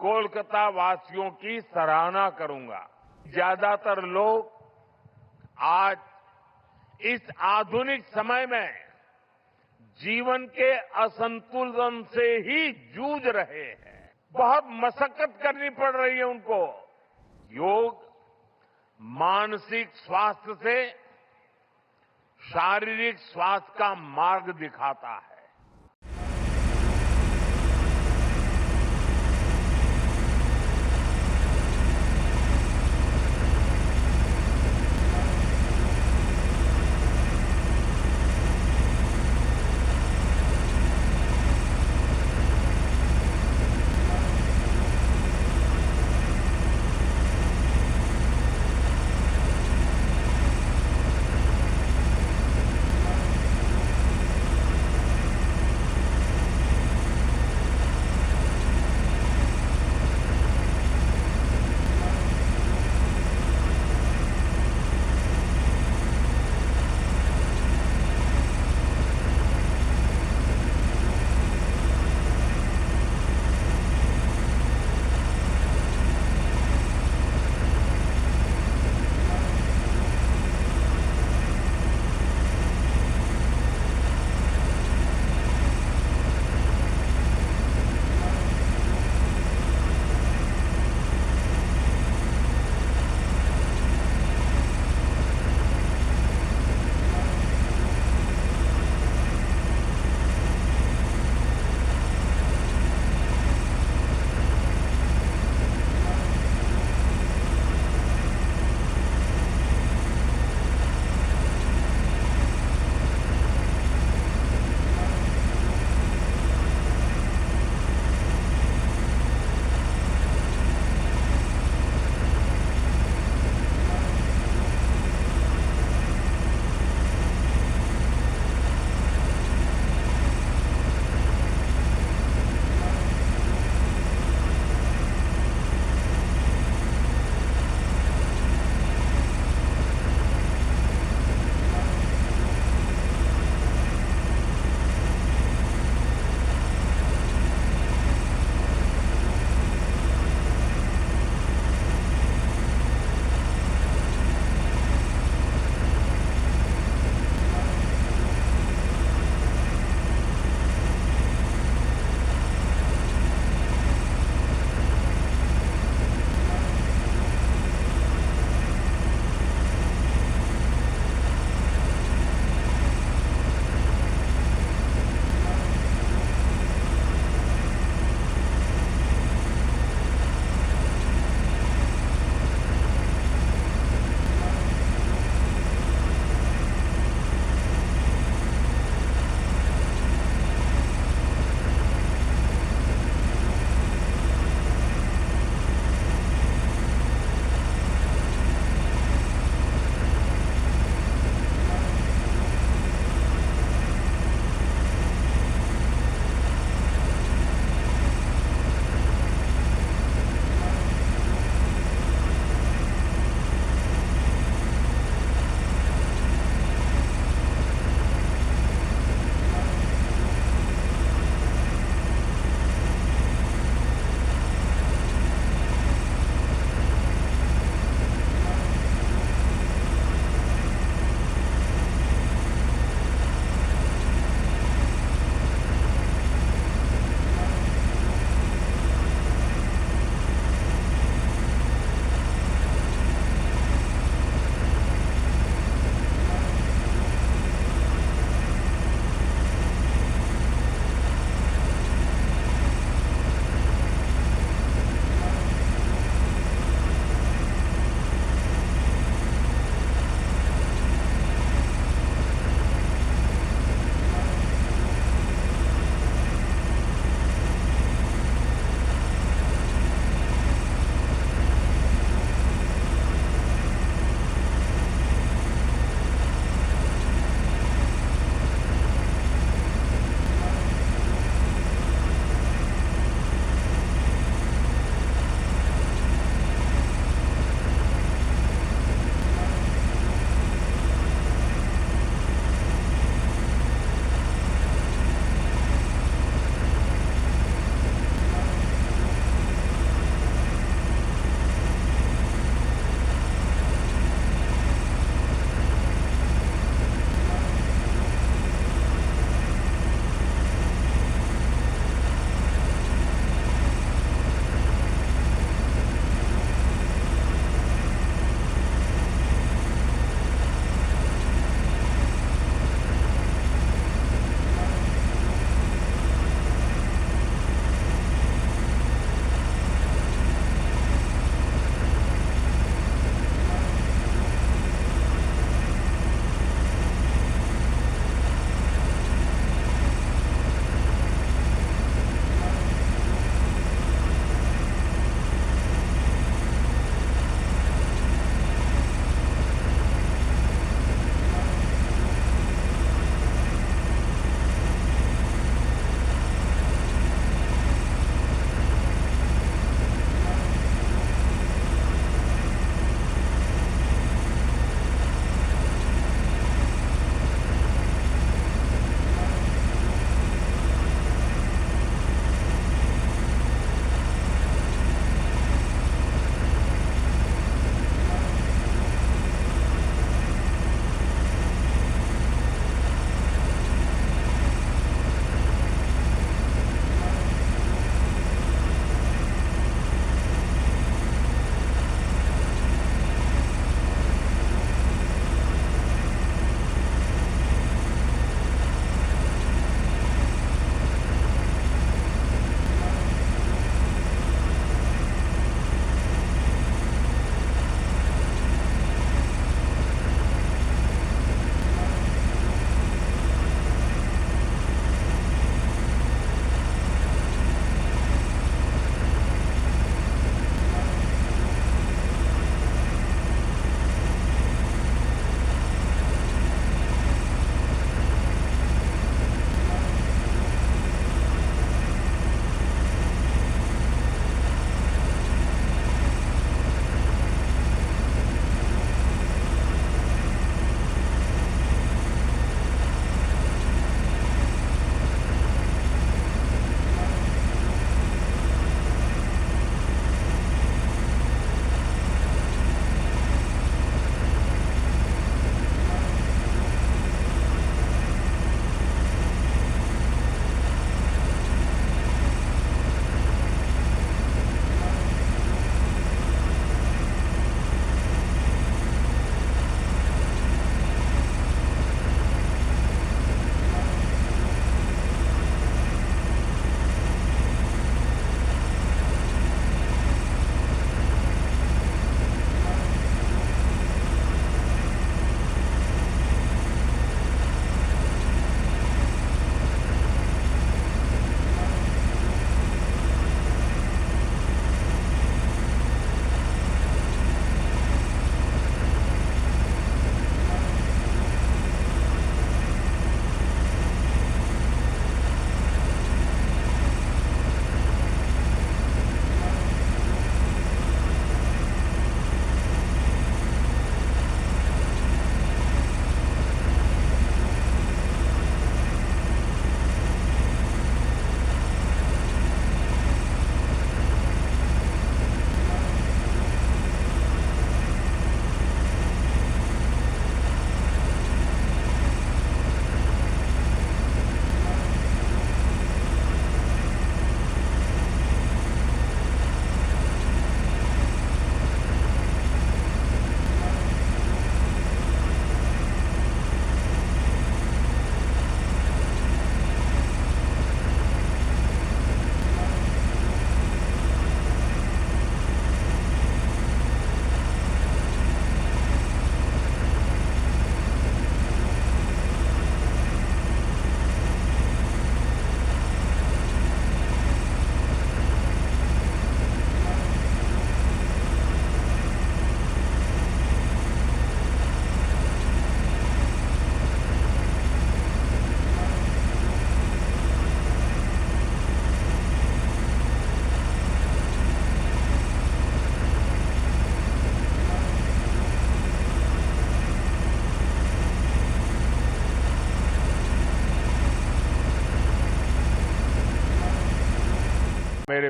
कोलकाता वासियों की सराहना करूंगा। ज्यादातर लोग आज इस आधुनिक समय में जीवन के असंतुलन से ही जूझ रहे हैं। बहुत मशक्कत करनी पड़ रही है उनको। योग मानसिक स्वास्थ्य से शारीरिक स्वास्थ्य का मार्ग दिखाता है।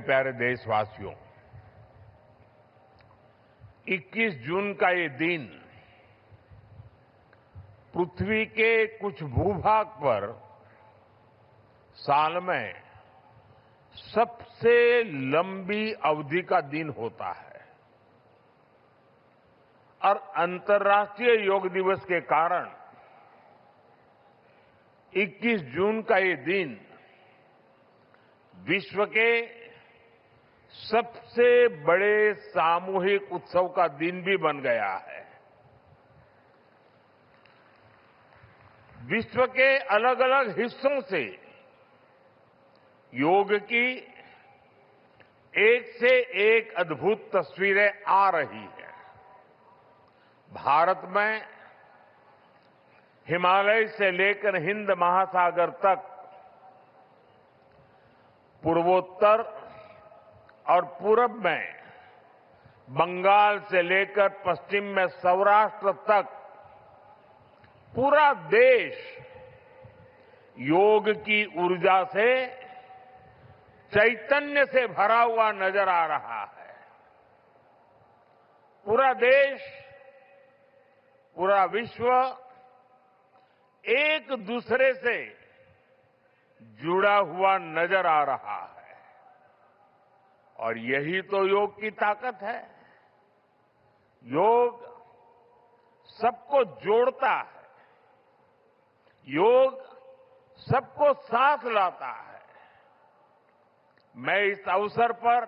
प्यारे देशवासियों, 21 जून का ये दिन पृथ्वी के कुछ भूभाग पर साल में सबसे लंबी अवधि का दिन होता है और अंतर्राष्ट्रीय योग दिवस के कारण 21 जून का ये दिन विश्व के सबसे बड़े सामूहिक उत्सव का दिन भी बन गया है। विश्व के अलग अलग हिस्सों से योग की एक से एक अद्भुत तस्वीरें आ रही हैं। भारत में हिमालय से लेकर हिंद महासागर तक, पूर्वोत्तर और पूरब में बंगाल से लेकर पश्चिम में सौराष्ट्र तक पूरा देश योग की ऊर्जा से, चैतन्य से भरा हुआ नजर आ रहा है। पूरा देश, पूरा विश्व एक दूसरे से जुड़ा हुआ नजर आ रहा है और यही तो योग की ताकत है। योग सबको जोड़ता है, योग सबको साथ लाता है। मैं इस अवसर पर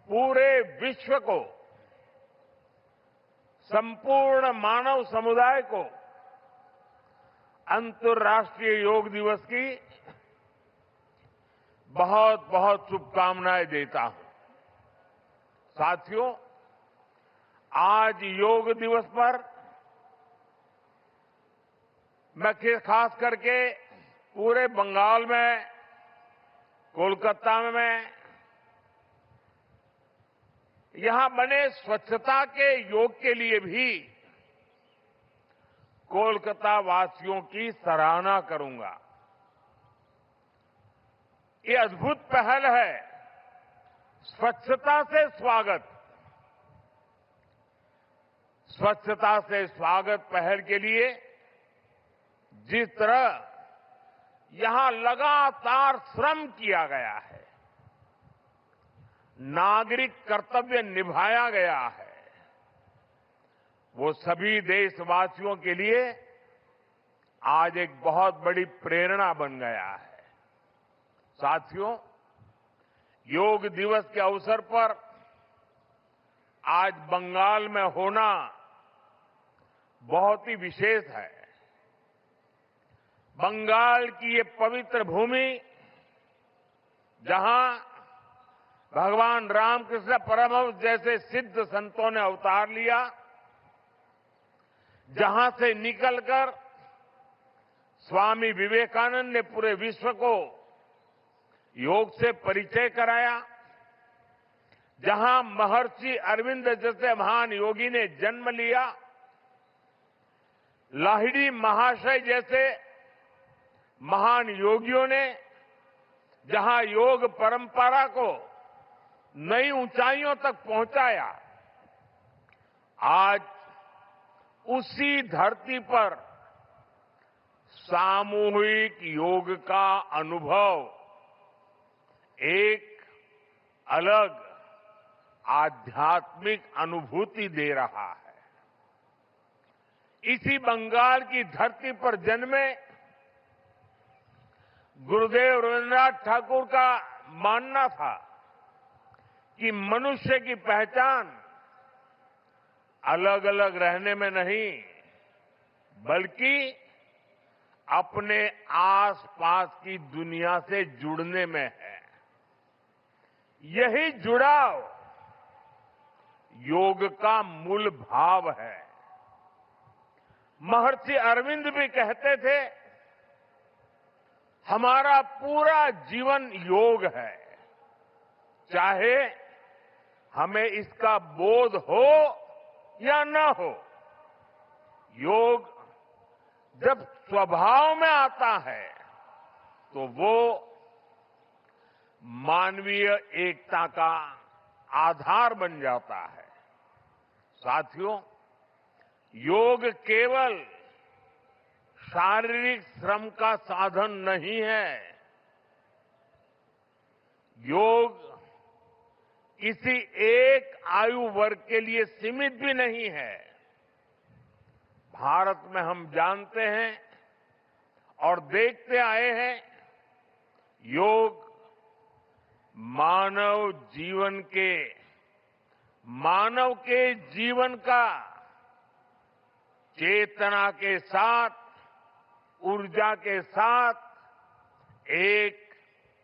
पूरे विश्व को, संपूर्ण मानव समुदाय को अंतर्राष्ट्रीय योग दिवस की बहुत बहुत शुभकामनाएं देता हूं। साथियों, आज योग दिवस पर मैं खास करके पूरे बंगाल में, कोलकाता में यहां बने स्वच्छता के योग के लिए भी कोलकाता वासियों की सराहना करूंगा। ये अद्भुत पहल है, स्वच्छता से स्वागत। स्वच्छता से स्वागत पहल के लिए जिस तरह यहां लगातार श्रम किया गया है, नागरिक कर्तव्य निभाया गया है, वो सभी देशवासियों के लिए आज एक बहुत बड़ी प्रेरणा बन गया है। साथियों, योग दिवस के अवसर पर आज बंगाल में होना बहुत ही विशेष है। बंगाल की ये पवित्र भूमि, जहां भगवान रामकृष्ण परमहंस जैसे सिद्ध संतों ने अवतार लिया, जहां से निकलकर स्वामी विवेकानंद ने पूरे विश्व को योग से परिचय कराया, जहां महर्षि अरविंद जैसे महान योगी ने जन्म लिया, लाहिड़ी महाशय जैसे महान योगियों ने जहां योग परंपरा को नई ऊंचाइयों तक पहुंचाया, आज उसी धरती पर सामूहिक योग का अनुभव एक अलग आध्यात्मिक अनुभूति दे रहा है। इसी बंगाल की धरती पर जन्मे गुरुदेव रविन्द्रनाथ ठाकुर का मानना था कि मनुष्य की पहचान अलग अलग रहने में नहीं, बल्कि अपने आसपास की दुनिया से जुड़ने में है। यही जुड़ाव योग का मूल भाव है। महर्षि अरविंद भी कहते थे, हमारा पूरा जीवन योग है, चाहे हमें इसका बोध हो या न हो। योग जब स्वभाव में आता है तो वो मानवीय एकता का आधार बन जाता है। साथियों, योग केवल शारीरिक श्रम का साधन नहीं है। योग किसी एक आयु वर्ग के लिए सीमित भी नहीं है। भारत में हम जानते हैं और देखते आए हैं, योग मानव के जीवन का चेतना के साथ, ऊर्जा के साथ एक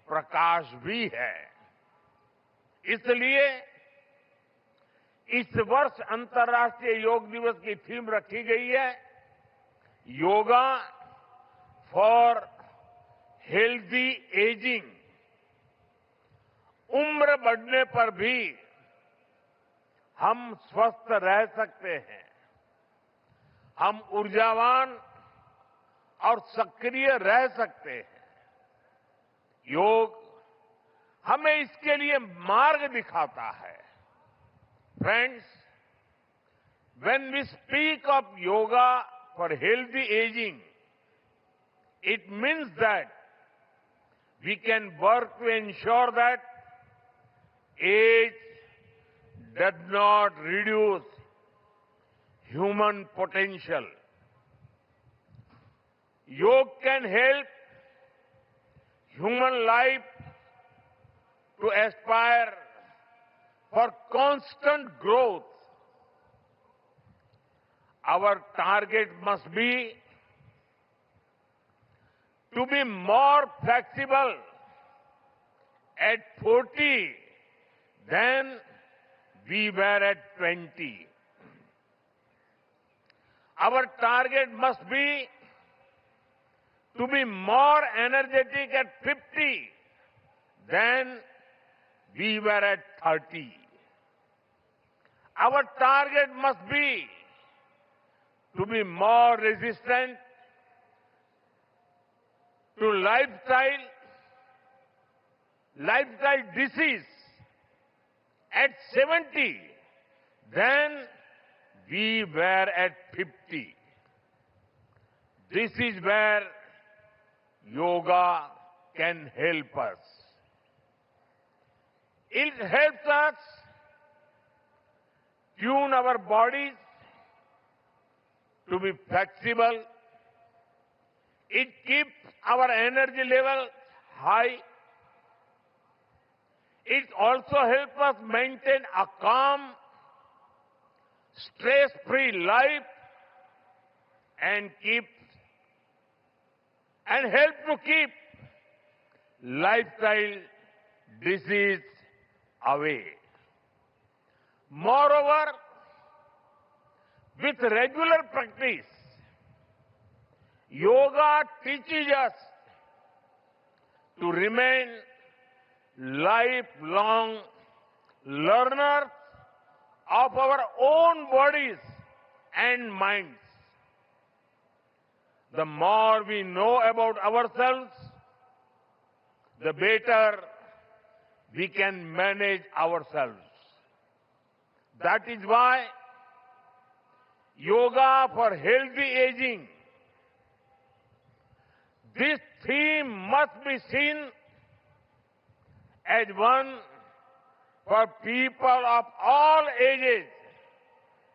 प्रकाश भी है। इसलिए इस वर्ष अंतर्राष्ट्रीय योग दिवस की थीम रखी गई है, योगा फॉर हेल्दी एजिंग। उम्र बढ़ने पर भी हम स्वस्थ रह सकते हैं, हम ऊर्जावान और सक्रिय रह सकते हैं। योग हमें इसके लिए मार्ग दिखाता है। Friends, when we speak of yoga for healthy aging, it means that we can work to ensure that age does not reduce human potential. Yoga can help human life to aspire for constant growth. Our target must be to be more flexible at 40 than we were at 20. Our target must be to be more energetic at 50 than we were at 30. Our target must be to be more resistant to lifestyle disease at 70 than we were at 50. This is where yoga can help us. It helps us tune our bodies to be flexible. It keeps our energy level high. It also helps us maintain a calm, stress-free life and help to keep lifestyle disease away. Moreover, with regular practice, yoga teaches us to remain lifelong learners of our own bodies and minds. The more we know about ourselves, the better we can manage ourselves. That is why yoga for healthy aging, this theme must be seen as one for people of all ages,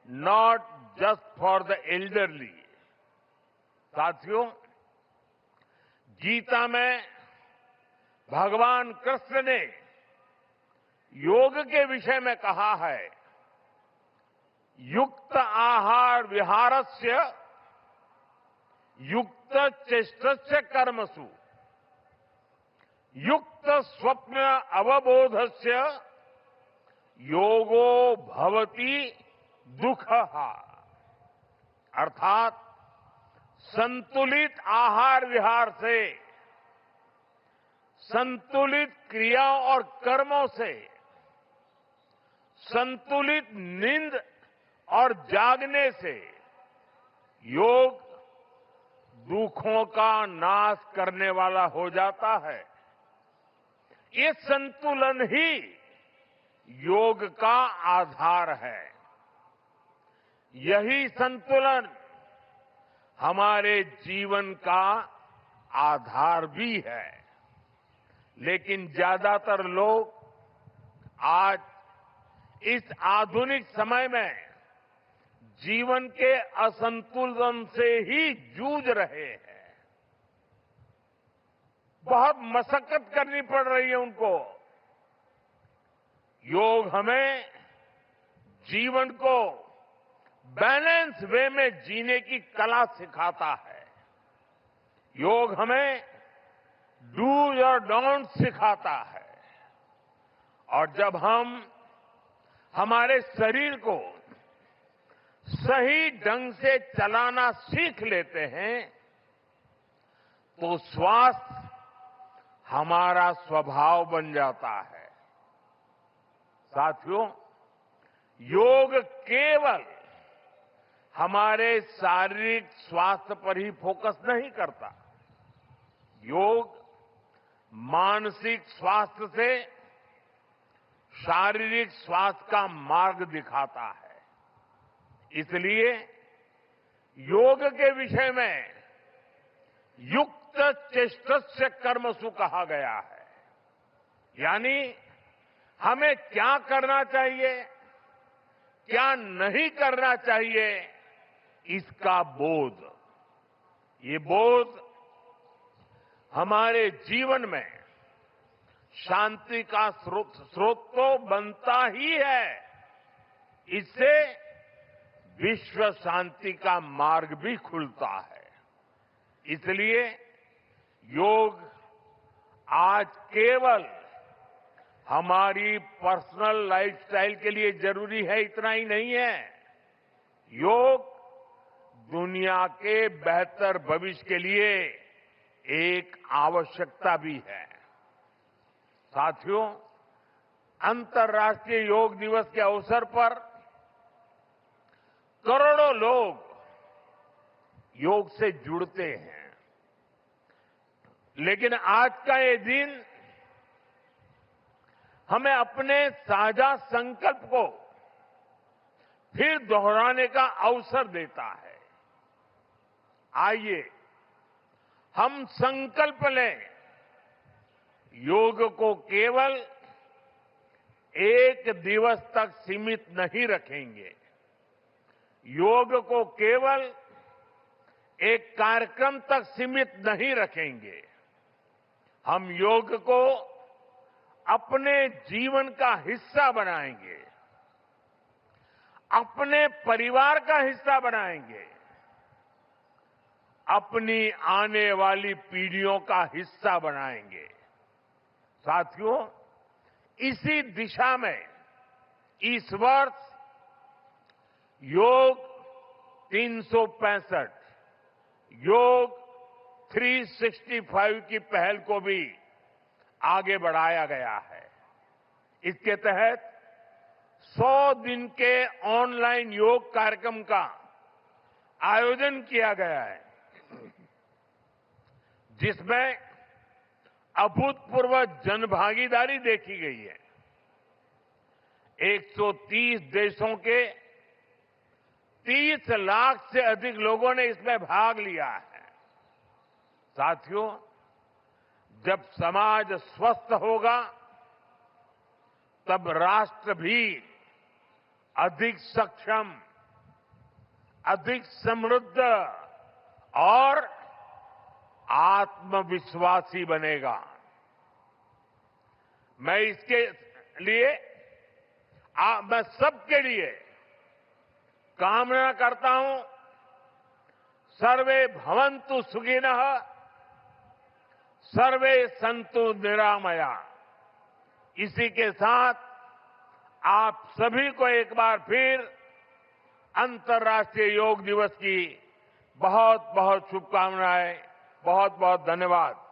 not just for the elderly. साथियों, गीता में भगवान कृष्ण ने योग के विषय में कहा है, युक्त आहार विहारस्य युक्त चेष्टस्य कर्मसु युक्त स्वप्न अवबोधस्य योगो भवति दुःखः। अर्थात संतुलित आहार विहार से, संतुलित क्रियाओं और कर्मों से, संतुलित नींद और जागने से योग दुखों का नाश करने वाला हो जाता है। ये संतुलन ही योग का आधार है। यही संतुलन हमारे जीवन का आधार भी है। लेकिन ज्यादातर लोग आज इस आधुनिक समय में जीवन के असंतुलन से ही जूझ रहे हैं। बहुत मशक्कत करनी पड़ रही है उनको। योग हमें जीवन को बैलेंस वे में जीने की कला सिखाता है। योग हमें डूज और डोंट सिखाता है। और जब हम हमारे शरीर को सही ढंग से चलाना सीख लेते हैं तो स्वास्थ्य हमारा स्वभाव बन जाता है। साथियों, योग केवल हमारे शारीरिक स्वास्थ्य पर ही फोकस नहीं करता। योग मानसिक स्वास्थ्य से शारीरिक स्वास्थ्य का मार्ग दिखाता है। इसलिए योग के विषय में युक्त चेष्टस्य कर्मसु कहा गया है। यानी हमें क्या करना चाहिए, क्या नहीं करना चाहिए, इसका बोध। ये बोध हमारे जीवन में शांति का स्रोत तो बनता ही है। इससे विश्व शांति का मार्ग भी खुलता है। इसलिए योग आज केवल हमारी पर्सनल लाइफस्टाइल के लिए जरूरी है, इतना ही नहीं है। योग दुनिया के बेहतर भविष्य के लिए एक आवश्यकता भी है। साथियों, अंतर्राष्ट्रीय योग दिवस के अवसर पर करोड़ों लोग योग से जुड़ते हैं। लेकिन आज का ये दिन हमें अपने साझा संकल्प को फिर दोहराने का अवसर देता है। आइए हम संकल्प लें, योग को केवल एक दिवस तक सीमित नहीं रखेंगे। योग को केवल एक कार्यक्रम तक सीमित नहीं रखेंगे। हम योग को अपने जीवन का हिस्सा बनाएंगे, अपने परिवार का हिस्सा बनाएंगे, अपनी आने वाली पीढ़ियों का हिस्सा बनाएंगे। साथियों, इसी दिशा में इस वर्ष योग 365 योग 365 की पहल को भी आगे बढ़ाया गया है। इसके तहत 100 दिन के ऑनलाइन योग कार्यक्रम का आयोजन किया गया है, जिसमें अभूतपूर्व जनभागीदारी देखी गई है। 130 देशों के 30 लाख से अधिक लोगों ने इसमें भाग लिया है। साथियों, जब समाज स्वस्थ होगा तब राष्ट्र भी अधिक सक्षम, अधिक समृद्ध और आत्मविश्वासी बनेगा। मैं इसके लिए मैं सबके लिए कामना करता हूं, सर्वे भवन्तु सुखिनः, सर्वे सन्तु निरामया। इसी के साथ आप सभी को एक बार फिर अंतर्राष्ट्रीय योग दिवस की बहुत बहुत शुभकामनाएं, बहुत बहुत धन्यवाद।